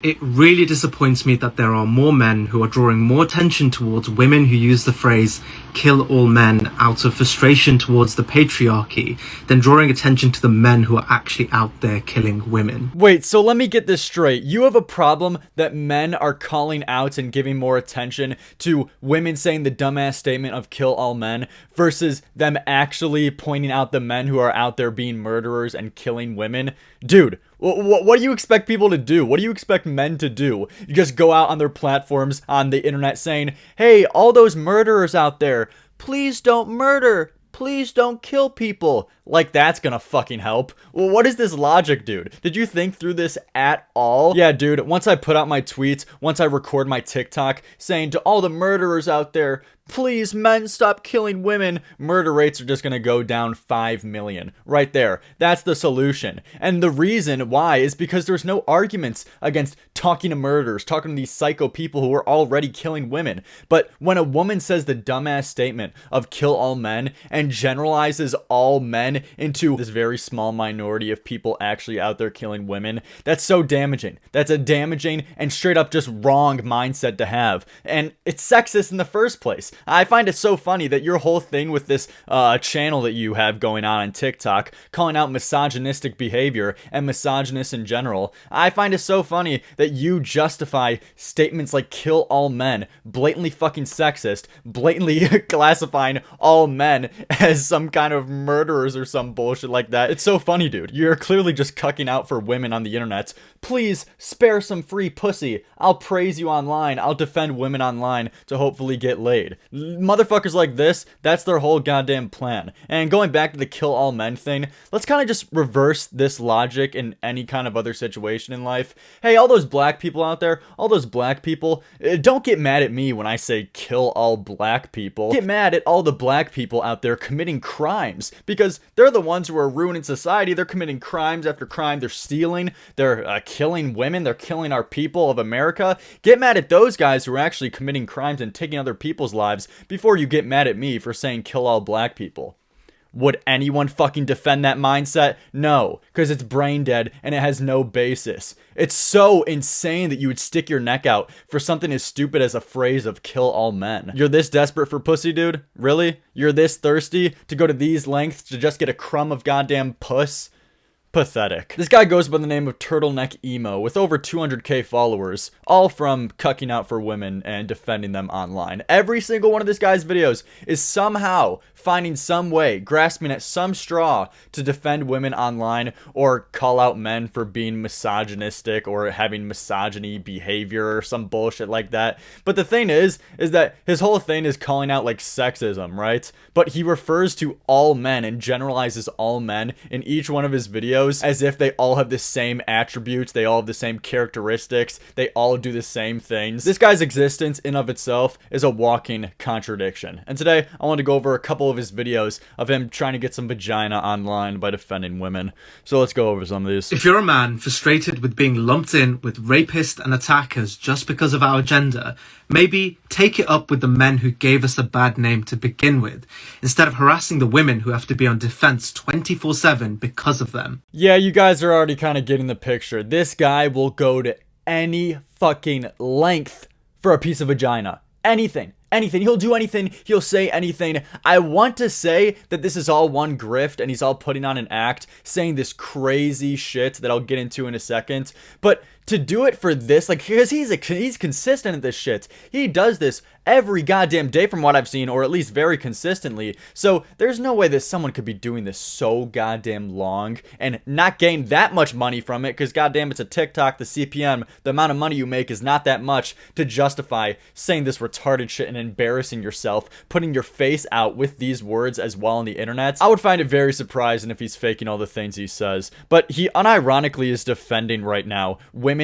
It really disappoints me that there are more men who are drawing more attention towards women who use the phrase kill all men out of frustration towards the patriarchy than drawing attention to the men who are actually out there killing women. Wait, so let me get this straight. You have a problem that men are calling out and giving more attention to women saying the dumbass statement of kill all men versus them actually pointing out the men who are out there being murderers and killing women? Dude, what do you expect people to do? What do you expect men to do? You just go out on their platforms on the internet saying, hey, all those murderers out there, please don't murder. Please don't kill people. Like that's gonna fucking help. Well, what is this logic, dude? Did you think through this at all? Yeah, dude, once I put out my tweets, once I record my TikTok saying to all the murderers out there, please, men, stop killing women, murder rates are just gonna go down 5 million. Right there. That's the solution. And the reason why is because there's no arguments against talking to murderers, talking to these psycho people who are already killing women. But when a woman says the dumbass statement of kill all men and generalizes all men into this very small minority of people actually out there killing women, that's so damaging. That's a damaging and straight up just wrong mindset to have. And it's sexist in the first place. I find it so funny that your whole thing with this channel that you have going on TikTok, calling out misogynistic behavior and misogynists in general, I find it so funny that you justify statements like kill all men, blatantly fucking sexist, blatantly classifying all men as some kind of murderers or some bullshit like that. It's so funny, dude. You're clearly just cucking out for women on the internet. Please spare some free pussy. I'll praise you online. I'll defend women online to hopefully get laid. Motherfuckers like this, that's their whole goddamn plan. And going back to the kill all men thing, let's kind of just reverse this logic in any kind of other situation in life. Hey, all those black people out there, all those black people, don't get mad at me when I say kill all black people. Get mad at all the black people out there committing crimes, because they're the ones who are ruining society. They're committing crimes after crime. They're stealing, they're killing women, they're killing our people of America. Get mad at those guys who are actually committing crimes and taking other people's lives before you get mad at me for saying kill all black people. Would anyone fucking defend that mindset? No, because it's brain dead and it has no basis. It's so insane that you would stick your neck out for something as stupid as a phrase of kill all men. You're this desperate for pussy, dude? Really? You're this thirsty to go to these lengths to just get a crumb of goddamn puss? Pathetic. This guy goes by the name of Turtleneck Emo with over 200k followers, all from cucking out for women and defending them online. Every single one of this guy's videos is somehow finding some way, grasping at some straw to defend women online or call out men for being misogynistic or having misogyny behavior or some bullshit like that. But the thing is that his whole thing is calling out like sexism, right? But he refers to all men and generalizes all men in each one of his videos as if they all have the same attributes, they all have the same characteristics, they all do the same things. This guy's existence in of itself is a walking contradiction. And today I want to go over a couple of his videos of him trying to get some vagina online by defending women. So let's go over some of these. If you're a man frustrated with being lumped in with rapists and attackers just because of our gender, maybe take it up with the men who gave us a bad name to begin with, instead of harassing the women who have to be on defense 24/7 because of them. Yeah, you guys are already kind of getting the picture. This guy will go to any fucking length for a piece of vagina. Anything. Anything. He'll do anything. He'll say anything. I want to say that this is all one grift and he's all putting on an act, saying this crazy shit that I'll get into in a second. But to do it for this, like, because he's consistent at this shit. He does this every goddamn day from what I've seen, or at least very consistently. So there's no way that someone could be doing this so goddamn long and not gain that much money from it, because goddamn, it's a TikTok, the CPM, the amount of money you make is not that much to justify saying this retarded shit and embarrassing yourself, putting your face out with these words as well on the internet. I would find it very surprising if he's faking all the things he says. But he unironically is defending right now women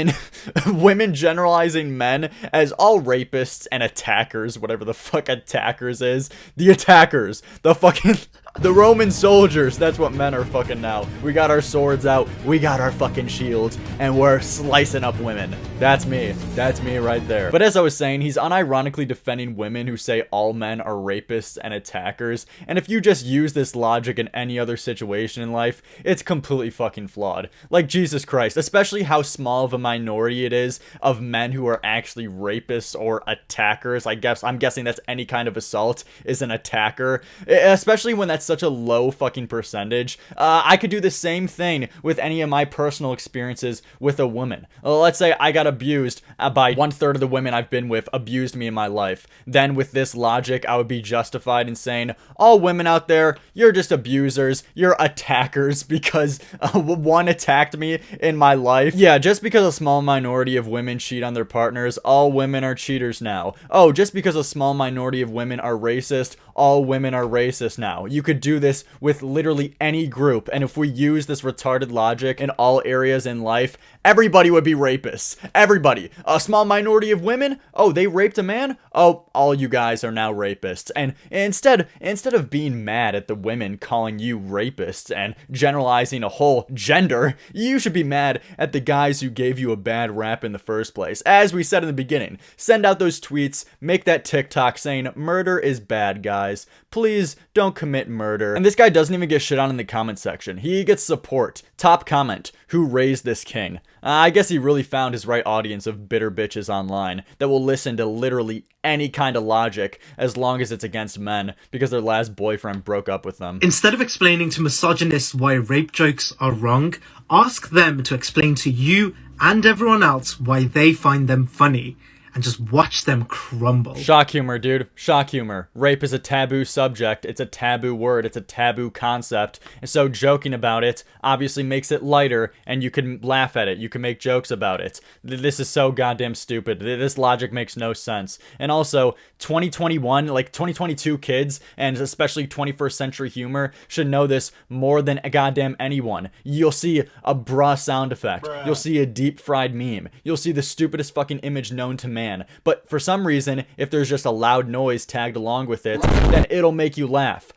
generalizing men as all rapists and attackers, whatever the fuck attackers is. The attackers. The fucking The Roman soldiers, that's what men are fucking now. We got our swords out, we got our fucking shields, and we're slicing up women. That's me right there. But as I was saying, he's unironically defending women who say all men are rapists and attackers, and if you just use this logic in any other situation in life, it's completely fucking flawed. Like, Jesus Christ, especially how small of a minority it is of men who are actually rapists or attackers. I'm guessing that's any kind of assault is an attacker, especially when that's such a low fucking percentage. I could do the same thing with any of my personal experiences with a woman. Let's say I got abused by 1/3 of the women I've been with abused me in my life. Then with this logic, I would be justified in saying, all women out there, you're just abusers, you're attackers because one attacked me in my life. Yeah, just because a small minority of women cheat on their partners, all women are cheaters now. Oh, just because a small minority of women are racist, all women are racist now. You could do this with literally any group, and if we use this retarded logic in all areas in life, everybody would be rapists. Everybody. A small minority of women? Oh, they raped a man? Oh, all you guys are now rapists. And instead of being mad at the women calling you rapists and generalizing a whole gender, you should be mad at the guys who gave you a bad rap in the first place. As we said in the beginning, send out those tweets, make that TikTok saying murder is bad, guys. Please don't commit murder. And this guy doesn't even get shit on in the comment section. He gets support. Top comment, who raised this king? I guess he really found his right audience of bitter bitches online that will listen to literally any kind of logic as long as it's against men because their last boyfriend broke up with them. Instead of explaining to misogynists why rape jokes are wrong, ask them to explain to you and everyone else why they find them funny. And just watch them crumble. Shock humor, dude. Shock humor. Rape is a taboo subject. It's a taboo word. It's a taboo concept. And so joking about it obviously makes it lighter, and you can laugh at it. You can make jokes about it. This is so goddamn stupid. This logic makes no sense. And also, 2021, like 2022 kids, and especially 21st century humor, should know this more than a goddamn anyone. You'll see a bruh sound effect. Bruh. You'll see a deep fried meme. You'll see the stupidest fucking image known to man. But for some reason, if there's just a loud noise tagged along with it, then it'll make you laugh.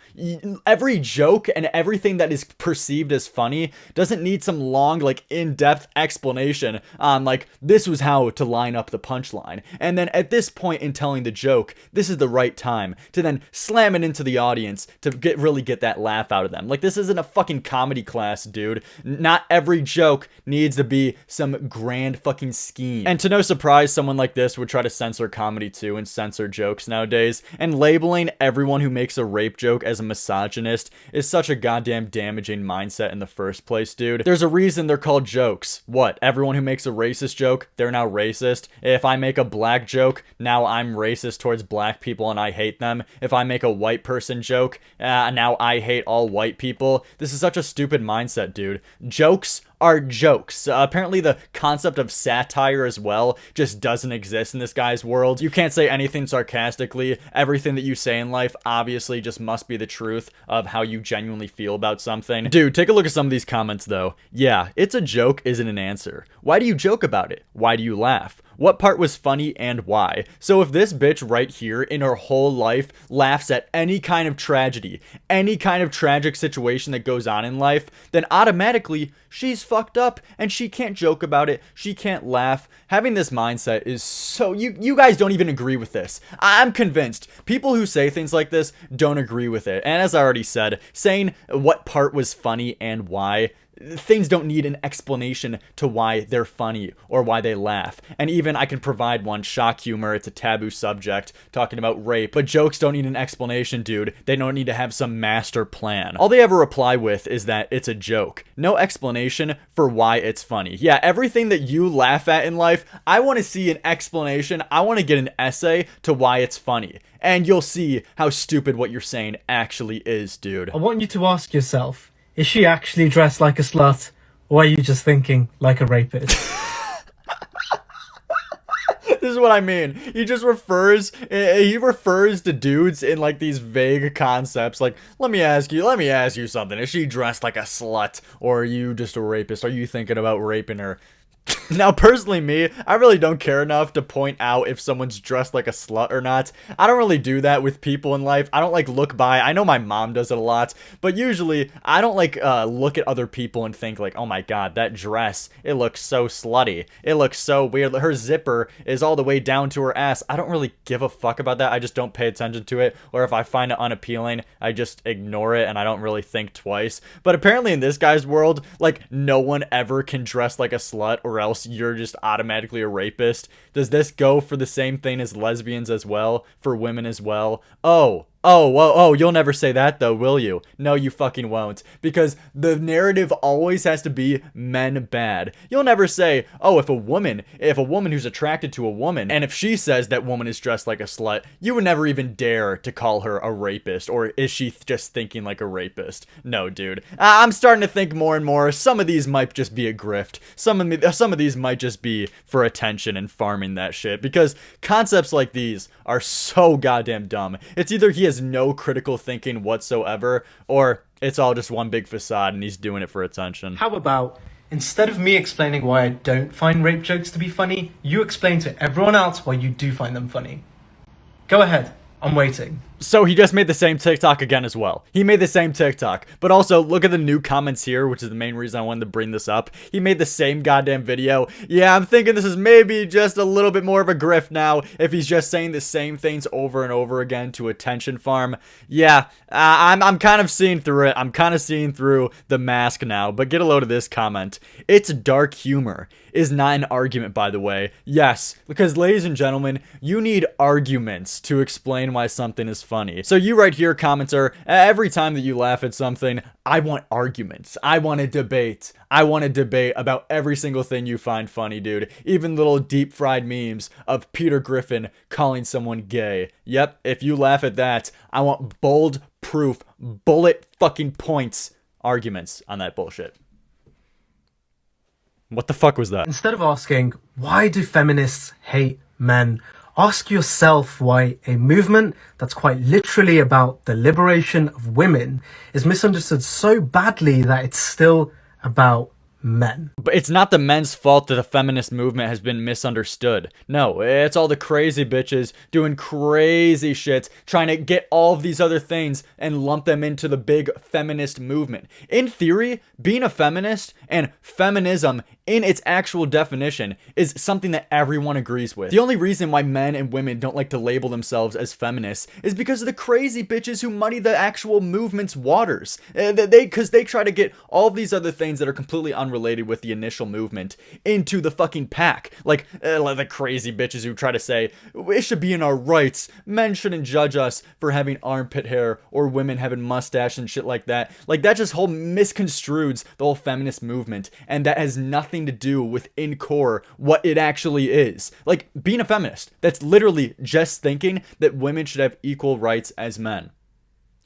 Every joke and everything that is perceived as funny doesn't need some long, like, in-depth explanation on, like, this was how to line up the punchline. And then at this point in telling the joke, this is the right time to then slam it into the audience to really get that laugh out of them. Like, this isn't a fucking comedy class, dude. Not every joke needs to be some grand fucking scheme. And to no surprise, someone like this would try to censor comedy too and censor jokes nowadays. And labeling everyone who makes a rape joke as a misogynist is such a goddamn damaging mindset in the first place, dude. There's a reason they're called jokes. What? Everyone who makes a racist joke, they're now racist. If I make a black joke, now I'm racist towards black people and I hate them. If I make a white person joke, now I hate all white people. This is such a stupid mindset, dude. Jokes are jokes. Apparently the concept of satire as well just doesn't exist in this guy's world. You can't say anything sarcastically. Everything that you say in life obviously just must be the truth of how you genuinely feel about something. Dude, take a look at some of these comments though. Yeah, it's a joke isn't an answer. Why do you joke about it? Why do you laugh? What part was funny and why? So if this bitch right here in her whole life laughs at any kind of tragedy, any kind of tragic situation that goes on in life, then automatically she's fucked up and she can't joke about it. She can't laugh. Having this mindset is so... You guys don't even agree with this. I'm convinced people who say things like this don't agree with it. And as I already said, saying what part was funny and why, things don't need an explanation to why they're funny or why they laugh. And even I can provide one. Shock humor, it's a taboo subject, talking about rape. But jokes don't need an explanation, dude. They don't need to have some master plan. All they ever reply with is that it's a joke. No explanation for why it's funny. Yeah, everything that you laugh at in life, I want to see an explanation. I want to get an essay to why it's funny. And you'll see how stupid what you're saying actually is, dude. I want you to ask yourself, is she actually dressed like a slut, or are you just thinking like a rapist? This is what I mean. He refers to dudes in like these vague concepts. Like, let me ask you something. Is she dressed like a slut, or are you just a rapist? Are you thinking about raping her? Now, personally, me, I really don't care enough to point out if someone's dressed like a slut or not. I don't really do that with people in life. I don't like look by. I know my mom does it a lot, but usually I don't like look at other people and think like, oh my god, that dress, it looks so slutty. It looks so weird. Her zipper is all the way down to her ass. I don't really give a fuck about that. I just don't pay attention to it. Or if I find it unappealing, I just ignore it and I don't really think twice. But apparently in this guy's world, like, no one ever can dress like a slut or else you're just automatically a rapist. Does this go for the same thing as lesbians as well? For women as well? Oh, you'll never say that though, will you? No, you fucking won't. Because the narrative always has to be men bad. You'll never say, oh, if a woman who's attracted to a woman, and if she says that woman is dressed like a slut, you would never even dare to call her a rapist, or is she just thinking like a rapist? No, dude. I'm starting to think more and more, some of these might just be a grift. Some of these might just be for attention and farming that shit, because concepts like these are so goddamn dumb. It's either he has no critical thinking whatsoever, or it's all just one big facade and he's doing it for attention. How about, instead of me explaining why I don't find rape jokes to be funny, you explain to everyone else why you do find them funny? Go ahead, I'm waiting. So he just made the same TikTok again as well. He made the same TikTok. But also, look at the new comments here, which is the main reason I wanted to bring this up. He made the same goddamn video. Yeah, I'm thinking this is maybe just a little bit more of a grift now, if he's just saying the same things over and over again to attention farm. Yeah, I'm kind of seeing through it. I'm kind of seeing through the mask now. But get a load of this comment. It's dark humor. Is not an argument, by the way. Yes, because ladies and gentlemen, you need arguments to explain why something is funny. So you right here, commenter, every time that you laugh at something, I want arguments. I want a debate. I want to debate about every single thing you find funny, dude. Even little deep fried memes of Peter Griffin calling someone gay. Yep, if you laugh at that, I want bold proof, bullet fucking points arguments on that bullshit. What the fuck was that? Instead of asking, why do feminists hate men? Ask yourself why a movement that's quite literally about the liberation of women is misunderstood so badly that it's still about men. But it's not the men's fault that the feminist movement has been misunderstood. No, it's all the crazy bitches doing crazy shit, trying to get all of these other things and lump them into the big feminist movement. In theory, being a feminist and feminism in its actual definition is something that everyone agrees with. The only reason why men and women don't like to label themselves as feminists is because of the crazy bitches who muddy the actual movement's waters. Because they try to get all of these other things that are completely unrelated with the initial movement into the fucking pack. Like the crazy bitches who try to say, it should be in our rights. Men shouldn't judge us for having armpit hair or women having mustache and shit like that. Like that just whole misconstrues the whole feminist movement. And that has nothing to do with in core what it actually is. Like being a feminist, that's literally just thinking that women should have equal rights as men.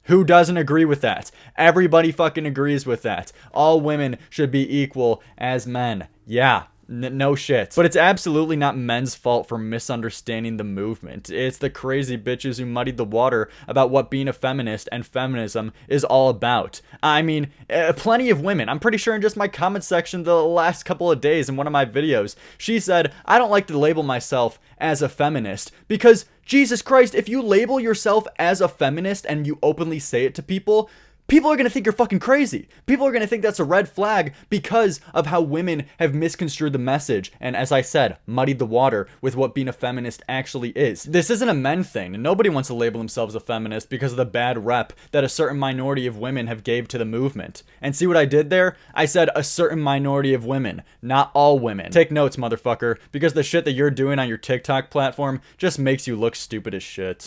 Who doesn't agree with that? Everybody fucking agrees with that. All women should be equal as men. Yeah. No shit. But it's absolutely not men's fault for misunderstanding the movement. It's the crazy bitches who muddied the water about what being a feminist and feminism is all about. I mean, plenty of women. I'm pretty sure in just my comment section the last couple of days in one of my videos, she said, I don't like to label myself as a feminist because Jesus Christ, if you label yourself as a feminist and you openly say it to people are going to think you're fucking crazy. People are going to think that's a red flag because of how women have misconstrued the message and, as I said, muddied the water with what being a feminist actually is. This isn't a men thing. Nobody wants to label themselves a feminist because of the bad rep that a certain minority of women have gave to the movement. And see what I did there? I said a certain minority of women, not all women. Take notes, motherfucker, because the shit that you're doing on your TikTok platform just makes you look stupid as shit.